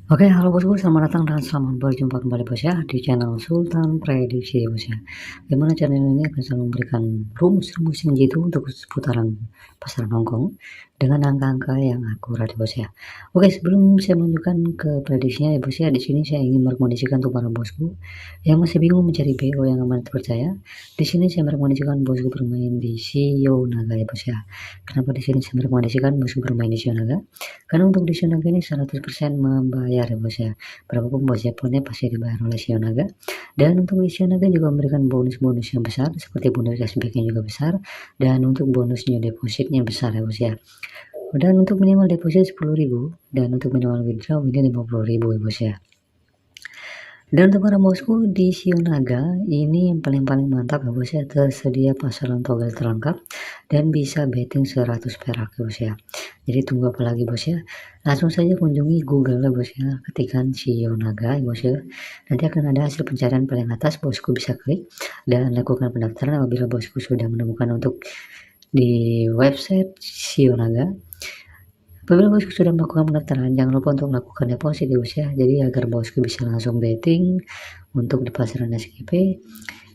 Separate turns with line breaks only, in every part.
Oke, halo bosku, selamat datang dan selamat berjumpa kembali bos ya di channel Sultan Prediksi bos ya. Dimana channel ini akan selalu memberikan rumus-rumus yang jitu untuk seputaran pasar Hongkong dengan angka-angka yang akurat bos ya. Oke, sebelum saya menunjukkan ke prediksinya ya bos ya, di sini saya ingin merekomendasikan untuk para bosku yang masih bingung mencari BO yang aman terpercaya. Di sini saya merekomendasikan bosku bermain di Shio Naga ya bos ya. Kenapa di sini saya merekomendasikan bosku bermain di Shio Naga? Karena untuk di Sionaga ini 100% membayar ya bos ya. Berapapun bos Japonnya pasti dibayar oleh Sionaga. Dan untuk di Sionaga juga memberikan bonus-bonus yang besar seperti bonus cashback-nya juga besar dan untuk bonusnya depositnya besar ya bos ya. Dan untuk minimal deposit 10.000 dan untuk minimal withdraw ini 50.000 ya bos ya. Dan untuk para bosku di Sionaga ini yang paling mantap ya bos ya, tersedia pasaran togel terlengkap dan bisa betting 100 perak ya bos ya. Jadi tunggu apa lagi bos ya, langsung saja kunjungi Google ya bos ya, ketikkan Sionaga ya bos ya. Nanti akan ada hasil pencarian paling atas, bosku bisa klik dan lakukan pendaftaran apabila bosku sudah menemukan untuk di website Sionaga. Apabila bosku sudah melakukan pendaftaran, jangan lupa untuk melakukan deposit ya bos ya. Jadi agar bosku bisa langsung betting untuk di pasaran SGP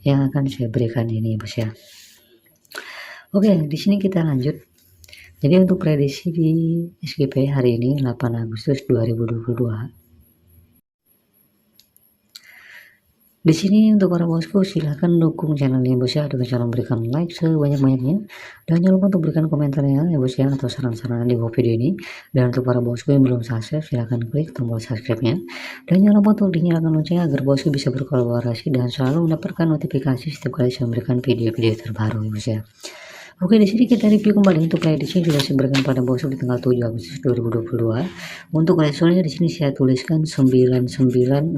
yang akan saya berikan ini bos ya. Oke, di sini kita lanjut. Jadi untuk prediksi di SGP hari ini 8 Agustus 2022. Di sini untuk para bosku silahkan dukung channel ini bos ya dengan cara memberikan like sebanyak-banyaknya dan jangan lupa untuk berikan komentarnya ya bos ya atau saran-saran di bawah video ini. Dan untuk para bosku yang belum subscribe silahkan klik tombol subscribe-nya dan jangan lupa untuk dinyalakan loncengnya agar bosku bisa berkolaborasi dan selalu mendapatkan notifikasi setiap kali saya memberikan video-video terbaru ya bos ya. Oke, di sini kita review kembali untuk prediksi sudah saya berikan pada bosku di tanggal 7 Agustus 2022. Untuk resultnya di sini saya tuliskan 9961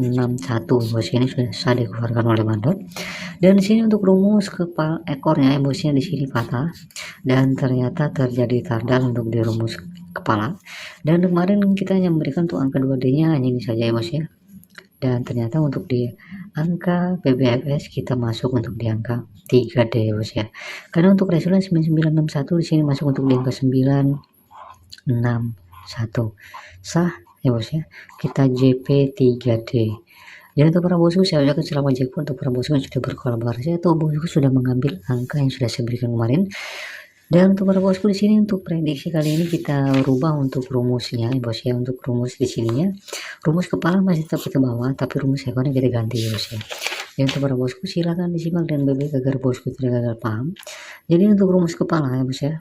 bos, ini sudah saya dikeluarkan oleh Mandor. Dan di sini untuk rumus kepala ekornya bosnya di sini patah dan ternyata terjadi tardal untuk di rumus kepala. Dan kemarin kita hanya memberikan untuk angka 2D-nya hanya ini saja ya bos ya. Dan ternyata untuk di angka PBFS kita masuk untuk di angka 3D bos ya. Karena untuk resultnya 9961 di sini masuk untuk di angka 961. Sah ya bos ya. Kita JP 3D. Jadi untuk para bosku saya ucapkan selamat jackpot untuk para bosku yang sudah berkolaborasi atau bosku sudah mengambil angka yang sudah saya berikan kemarin. Dan untuk para bosku di sini untuk prediksi kali ini kita rubah untuk rumusnya ya bos ya. Untuk rumus di sininya rumus kepala masih tetap ke bawah tapi rumus ekornya kita ganti ya bos ya. Dan untuk para bosku silakan disimak dan bebek agar bosku tidak gagal paham. Jadi untuk rumus kepala ya bos ya.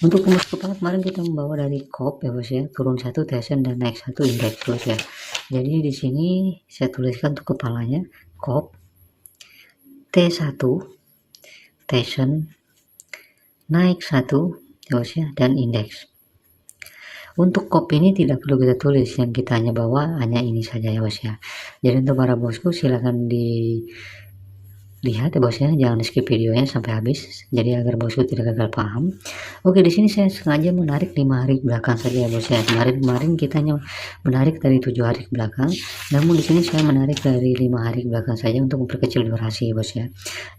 Untuk rumus kepala kemarin kita membawa dari COP ya bos ya, turun 1 Tencent dan naik 1 indeks bos ya. Jadi di sini saya tuliskan untuk kepalanya COP T1 Tencent naik 1 bos ya dan indeks. Untuk COP ini tidak perlu kita tulis, yang kita hanya bawa hanya ini saja ya bos ya. Jadi untuk para bosku silahkan lihat ya bosnya, jangan skip videonya sampai habis jadi agar bosku tidak gagal paham. Oke, di sini saya sengaja menarik 5 hari belakang saja ya bos ya. Kemarin kita hanya menarik dari 7 hari belakang, namun di sini saya menarik dari 5 hari belakang saja untuk memperkecil durasi ya bos ya.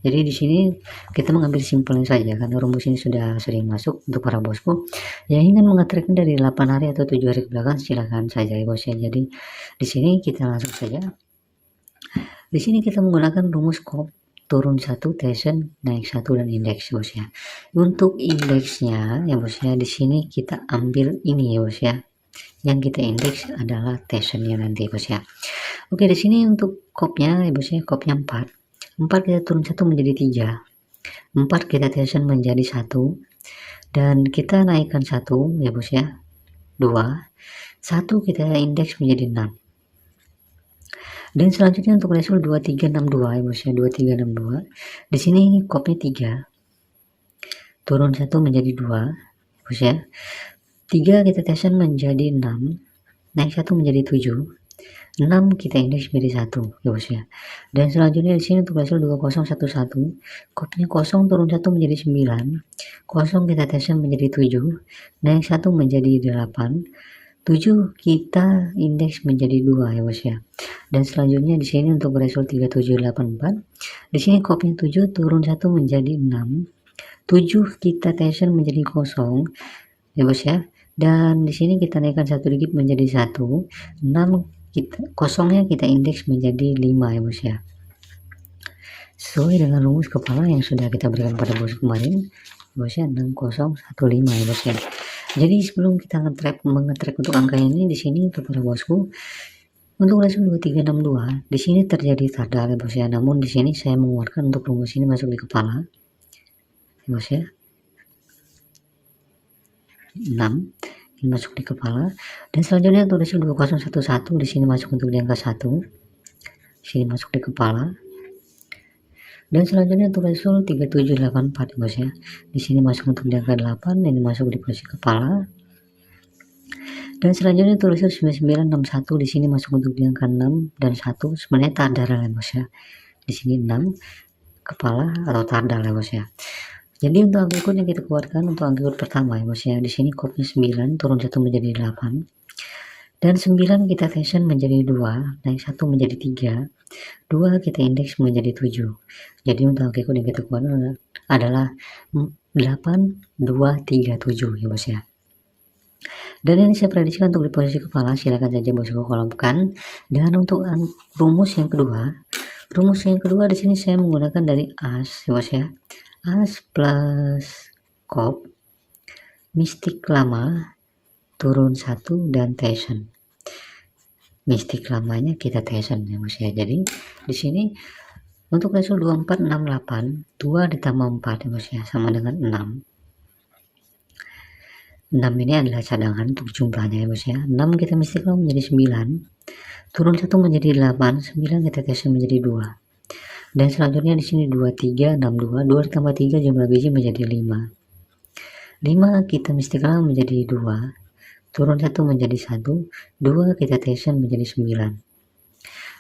Jadi di sini kita mengambil simpelnya saja karena rumus ini sudah sering masuk. Untuk para bosku yang ingin mengetriknya dari 8 hari atau 7 hari belakang silahkan saja ya bos ya. Jadi di sini kita langsung saja. Di sini kita menggunakan rumus COP turun 1 Tencent naik 1 dan indeks bos ya. Untuk indeksnya ya bos ya, di sini kita ambil ini ya bos ya. Yang kita indeks adalah Tencentnya nanti bos ya. Oke, di sini untuk COP-nya ya bos ya, COP-nya 4. 4 kita turun 1 menjadi 3. 4 kita Tencent menjadi 1 dan kita naikkan 1 ya bos ya. 2. 1 kita indeks menjadi 6. Dan selanjutnya untuk result 2362 ya bos ya, 2362. Di sini kopnya 3. Turun 1 menjadi 2 bos ya. 3 kita Tencent menjadi 6. Naik 1 menjadi 7. 6 kita indeks menjadi 1 ya bos ya. Dan selanjutnya di sini untuk result 2011. Kopnya 0 turun 1 menjadi 9. 0 kita Tencent menjadi 7. Naik 1 menjadi 8. 7 kita indeks menjadi 2 ya bos ya. Dan selanjutnya di sini untuk result 3784. Di sini kopnya 7 turun 1 menjadi 6. 7 kita Tencent menjadi 0 ya bos ya. Dan di sini kita naikkan 1 digit menjadi 1, 6 kosongnya kita indeks menjadi 5 ya bos ya. Sesuai dengan rumus kepala yang sudah kita berikan pada bos kemarin, bos ya, 6015 ya bos ya. Jadi sebelum kita mengetrek untuk angka ini, di sini untuk para bosku, untuk rasio 2362 di sini terjadi tardal ya bos ya. Namun di sini saya mengeluarkan untuk rumus ini masuk di kepala ya bos ya. 6 ini masuk di kepala, dan selanjutnya untuk rasio 2011 di sini masuk untuk di angka 1, di sini masuk di kepala, dan selanjutnya untuk rasio 3784 ya bos ya. Di sini masuk untuk di angka 8, ini masuk di posisi kepala. Dan selanjutnya untuk rasio 9961 di sini masuk untuk di angka 6 dan 1, sebenarnya tardal ya bos ya. Di sini 6 kepala atau tardal ya bos ya. Jadi untuk angka ikut yang kita keluarkan untuk angka ikut pertama ya bos ya. Di sini kodenya 9 turun 1 menjadi 8. Dan 9 kita tension menjadi 2, naik 1 menjadi 3. 2 kita indeks menjadi 7. Jadi untuk angka ikut yang kita keluarkan adalah 8, 2, 3, 7 ya bos ya. Dan ini saya prediksikan untuk di posisi kepala, silakan saja bosku kolomkan. Dan untuk rumus yang kedua di sini saya menggunakan dari as ya bos ya. As plus kop, mistik lama turun 1 dan tension. Mistik lamanya kita tension ya bos ya. Jadi di sini untuk rasio 2468, 2 ditambah 4 ya bos ya, sama dengan 6. 6 ini adalah cadangan untuk jumlahnya ya bos ya. 6 kita mistik lama menjadi 9, turun 1 menjadi 8, 9 kita tension menjadi 2. Dan selanjutnya di sini 23, 62, 2 ditambah 3 jumlah biji menjadi 5. 5 kita mistik lama menjadi 2, turun 1 menjadi 1, 2 kita tension menjadi 9.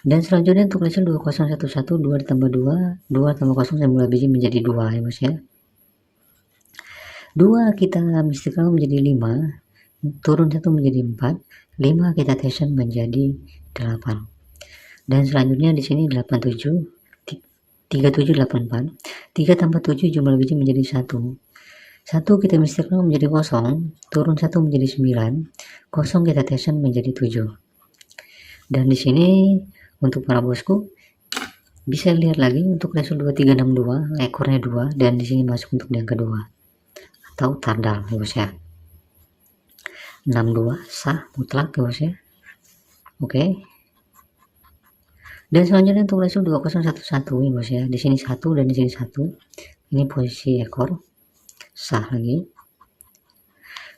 Dan selanjutnya untuk rasio 2011, 2 ditambah 2, 2 tambah 0 jumlah biji menjadi 2 ya bos ya. 2 kita mistik lama menjadi 5, turun 1 menjadi 4, 5 kita tension menjadi 8. Dan selanjutnya di sini 87, 3784, 3 tambah 7 jumlah biji menjadi 1. 1 kita mistik lama menjadi 0, turun 1 menjadi 9, 0 kita tension menjadi 7. Dan di sini untuk para bosku bisa lihat lagi untuk rasio 2362 ekornya 2, dan di sini masuk untuk yang kedua atau tardal ya bos ya. 62 sah mutlak ya bos ya. Oke. Dan selanjutnya untuk rasio 2011 ya bos ya. Di sini 1 dan di sini 1. Ini posisi ekor. Sah lagi.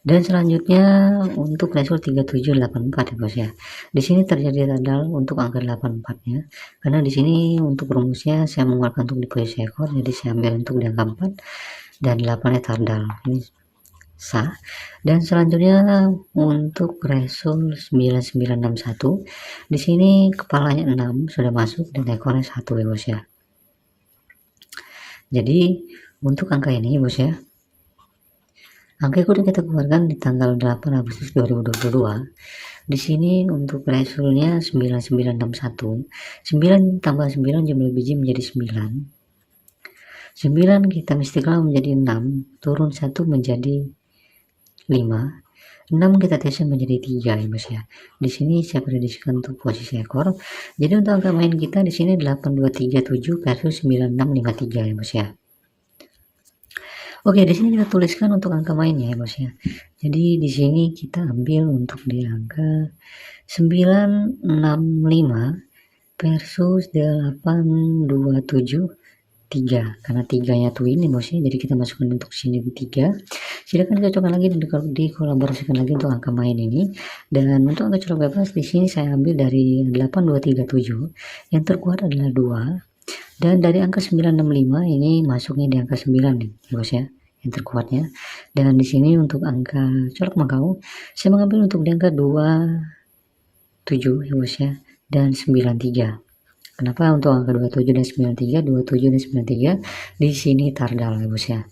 Dan selanjutnya untuk rasio 3784 ya bos ya. Di sini terjadi tardal untuk angka 84-nya. Karena di sini untuk rumusnya saya mengeluarkan untuk di posisi ekor, jadi saya ambil untuk di angka 4 dan 8-nya tardal. Ini sah. Dan selanjutnya untuk rasio 9961 di sini kepalanya 6 sudah masuk dan ekornya 1 ya bos ya. Jadi untuk angka ini bos ya, angka ikut yang kita keluarkan di tanggal 8 Agustus 2022 di sini untuk rasionya 9961, 9 tambah 9 jumlah biji menjadi 9. 9 kita mistik lama menjadi 6, turun 1 menjadi 5, 6 kita tension menjadi 3 ya bos ya. Di sini saya prediksikan untuk posisi ekor. Jadi untuk angka main kita di sini 8237 versus 9653 ya bos ya. Oke, di sini kita tuliskan untuk angka mainnya ya bos ya. Jadi di sini kita ambil untuk di angka 965 versus 827 3, karena 3-nya tuh ini bos ya, jadi kita masukkan untuk sini 3. Silakan cocokkan lagi dan dikolaborasikan lagi untuk angka main ini. Dan untuk angka colok bebas di sini saya ambil dari 8237, yang terkuat adalah 2, dan dari angka 965 ini masuknya di angka 9 nih ya bos ya, yang terkuatnya. Dan di sini untuk angka colok Makau saya mengambil untuk di angka 27 ya bos ya, dan 93. Kenapa untuk angka 27 dan 93, 27 dan 93 di sini tardal ya bos ya.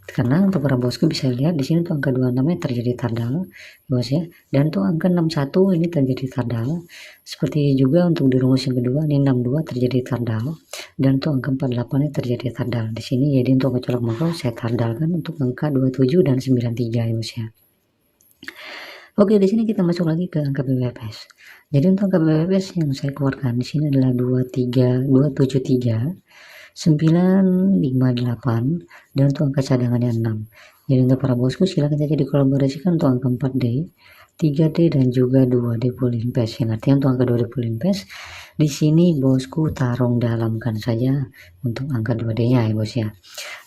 Karena untuk para bosku bisa lihat di sini untuk angka 26 terjadi tardal ya bos ya. Dan untuk angka 61 ini terjadi tardal. Seperti juga untuk di rumus yang kedua ini 62 terjadi tardal. Dan untuk angka 48 ini terjadi tardal di sini. Jadi untuk colok makro saya tardalkan untuk angka 27 dan 93 ya bos ya. Oke, di sini kita masuk lagi ke angka BPPS. Jadi untuk angka BPPS yang saya keluarkan di sini adalah 273, 273, 958, dan untuk angka cadangannya 6. Jadi untuk para bosku silakan saja dikolaborasikan untuk angka 4D, 3D, dan juga 2D full invest. Yang artinya untuk angka 2D full invest di sini bosku tarung dalamkan saja untuk angka 2D-nya ya bos ya.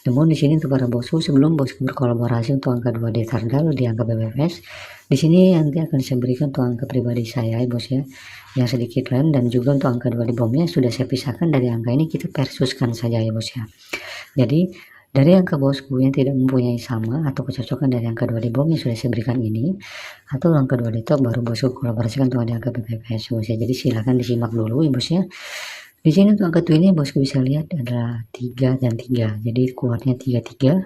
Namun di sini untuk para bosku, sebelum bosku berkolaborasi untuk angka 2D tardal di angka BPPS, di sini nanti akan saya berikan untuk angka pribadi saya ya bos ya, yang sedikit lain, dan juga untuk angka 2D bomnya sudah saya pisahkan dari angka ini, kita versuskan saja ya bos ya. Jadi dari angka bosku yang tidak mempunyai sama atau kecocokan dari angka 2D bom yang sudah saya berikan ini, atau angka 2D top, baru bosku kolaborasikan untuk angka BPPS bos ya. Jadi silahkan disimak dulu ya bos ya. Di sini untuk angka twinnya bosku bisa lihat adalah 3 dan 3. Jadi kuatnya 33.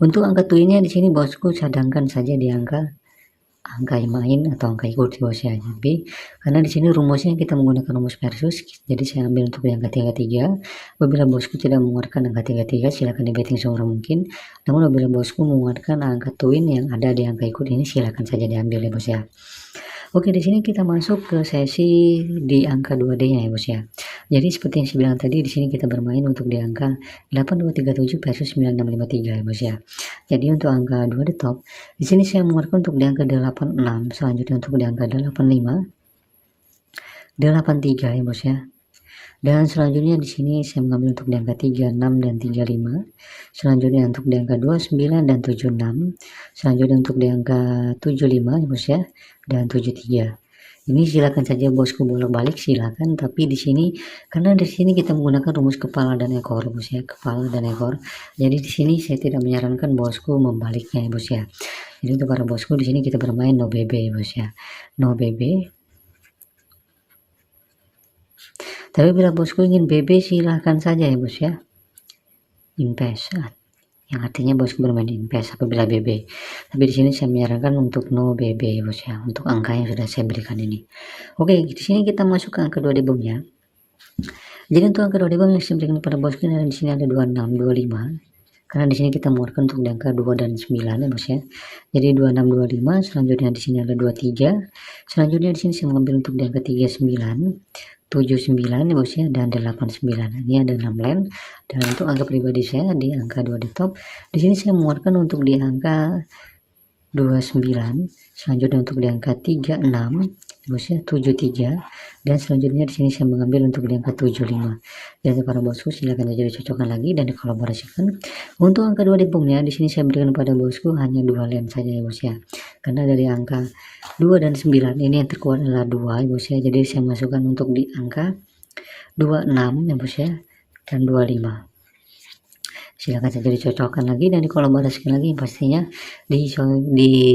Untuk angka twinnya di sini bosku cadangkan saja di angka main atau angka ikut bos ya. Tapi karena di sini rumusnya kita menggunakan rumus versus, jadi saya ambil untuk di angka 33. Apabila bosku tidak mengeluarkan angka 33, silakan di betting semurah mungkin. Namun apabila bosku mengeluarkan angka twin yang ada di angka ikut ini, silakan saja diambil ya bos ya. Oke, di sini kita masuk ke sesi di angka 2D-nya ya bos ya. Jadi seperti yang saya bilang tadi, di sini kita bermain untuk di angka 8237 versus 9653 ya bos ya. Jadi untuk angka 2D top, di sini saya mengeluarkan untuk di angka 86, selanjutnya untuk di angka 85, 83 ya bos ya. Dan selanjutnya di sini saya mengambil untuk di angka 36 dan 35. Selanjutnya untuk di angka 29 dan 76. Selanjutnya untuk di angka 75 ya bos ya, dan 73. Ini silakan saja bosku bolak-balik silakan, tapi di sini karena di sini kita menggunakan rumus kepala dan ekor bos ya, kepala dan ekor. Jadi di sini saya tidak menyarankan bosku membaliknya ya bos ya. Jadi untuk para bosku di sini kita bermain no BB ya bos ya. No BB. Tapi bila bosku ingin BB silahkan saja ya bos ya, invest, yang artinya bosku bermain invest apabila BB. Tapi di sini saya menyarankan untuk no BB ya bos ya, untuk angka yang sudah saya berikan ini. Oke, di sini kita masuk ke angka 2D bomnya. Jadi untuk angka 2D bom yang saya berikan kepada bosku di sini ada 26, 25. Karena di sini kita mengeluarkan untuk angka 2 dan 9 ya bos ya. Jadi 26, 25, selanjutnya di sini ada 23. Selanjutnya di sini saya mengambil untuk di angka 39. 79 ya bos ya, dan 89. Ini ada 6 line. Dan untuk angka pribadi saya di angka 2 di top, di sini saya mengeluarkan untuk di angka 29, selanjutnya untuk di angka 36 bos ya, 73, dan selanjutnya di sini saya mengambil untuk di angka 75. Dan para bosku silakan aja dicocokkan lagi dan dikolaborasikan. Untuk angka 2 di bomnya di sini saya berikan pada bosku hanya 2 line saja ya bos ya. Karena dari angka 2 dan 9 ini yang terkuat adalah 2 ya bos ya. Jadi saya masukkan untuk di angka 26 ya bos ya, dan 25. Silakan saja dicocokkan lagi dan dikolaborasikan lagi, pastinya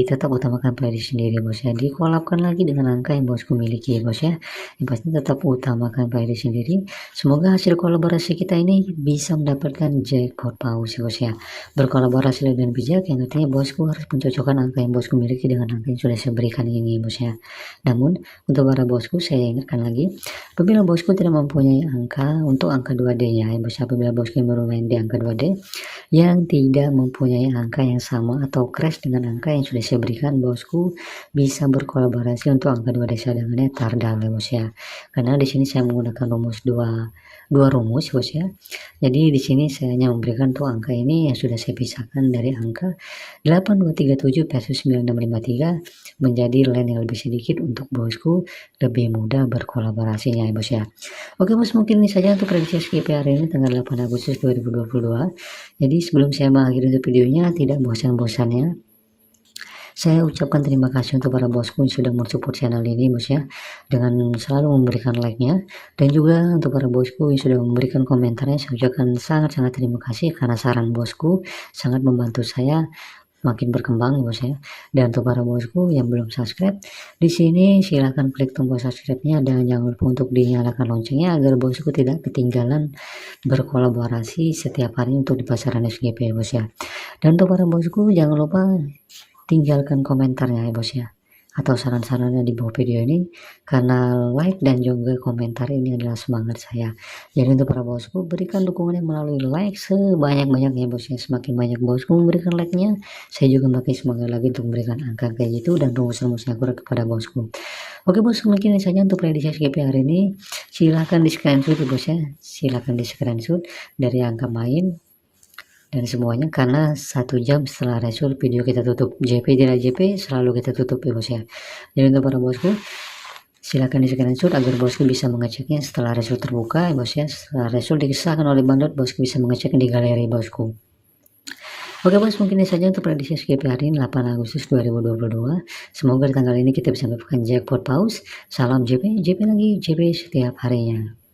tetap utamakan pada diri sendiri bos ya, dikolabkan lagi dengan angka yang bosku miliki bos ya, yang pasti tetap utamakan pada diri sendiri. Semoga hasil kolaborasi kita ini bisa mendapatkan jackpot paus bos ya, berkolaborasi dengan bijak, yang artinya bosku harus mencocokkan angka yang bosku miliki dengan angka yang sudah saya berikan ini bos ya. Namun untuk para bosku saya ingatkan lagi, apabila bosku tidak mempunyai angka untuk angka 2D nya ya bos, apabila bosku bermain di angka 2D yang tidak mempunyai angka yang sama atau crash dengan angka yang sudah saya berikan, bosku bisa berkolaborasi untuk angka 2D cadangannya tardal ya bos ya. Karena di sini saya menggunakan rumus dua rumus bos ya. Jadi di sini saya hanya memberikan tuh angka ini yang sudah saya pisahkan dari angka 8237 versus 9653 menjadi line yang lebih sedikit untuk bosku lebih mudah berkolaborasinya ya bos ya. Oke bos, mungkin ini saja untuk prediksi SKP hari ini tanggal 8 Agustus 2022. Jadi sebelum saya mengakhiri videonya, tidak bosan-bosannya saya ucapkan terima kasih untuk para bosku yang sudah mensupport channel ini bos ya, dengan selalu memberikan like-nya, dan juga untuk para bosku yang sudah memberikan komentarnya, saya ucapkan sangat-sangat terima kasih karena saran bosku sangat membantu saya makin berkembang ya bos ya. Dan untuk para bosku yang belum subscribe, di sini silahkan klik tombol subscribe-nya dan jangan lupa untuk dinyalakan loncengnya agar bosku tidak ketinggalan berkolaborasi setiap hari untuk di pasaran SGP ya bos ya. Dan untuk para bosku jangan lupa tinggalkan komentarnya ya bos ya, atau saran-sarannya di bawah video ini, karena like dan juga komentar ini adalah semangat saya. Jadi untuk para bosku, berikan dukungannya melalui like sebanyak-banyaknya bos ya. Semakin banyak bosku memberikan like-nya, saya juga makin semangat lagi untuk memberikan angka kayak gitu dan rumus-rumusnya akurat kepada bosku. Oke bos, mungkin ini saja untuk prediksi SGP hari ini. Silahkan di screenshot ya bos ya, silahkan di screenshot dari angka main dan semuanya, karena 1 jam setelah result video kita tutup. JP tidak JP selalu kita tutup ya bos ya. Jadi untuk para bosku, silakan di screenshot agar bosku bisa mengeceknya setelah result terbuka ya bos ya. Setelah result disahkan oleh bandot, bosku bisa mengeceknya di galeri bosku. Oke bos, mungkin ini saja untuk prediksi SGP hari ini 8 Agustus 2022. Semoga di tanggal ini kita bisa mendapatkan jackpot paus. Salam JP, JP lagi, JP setiap harinya.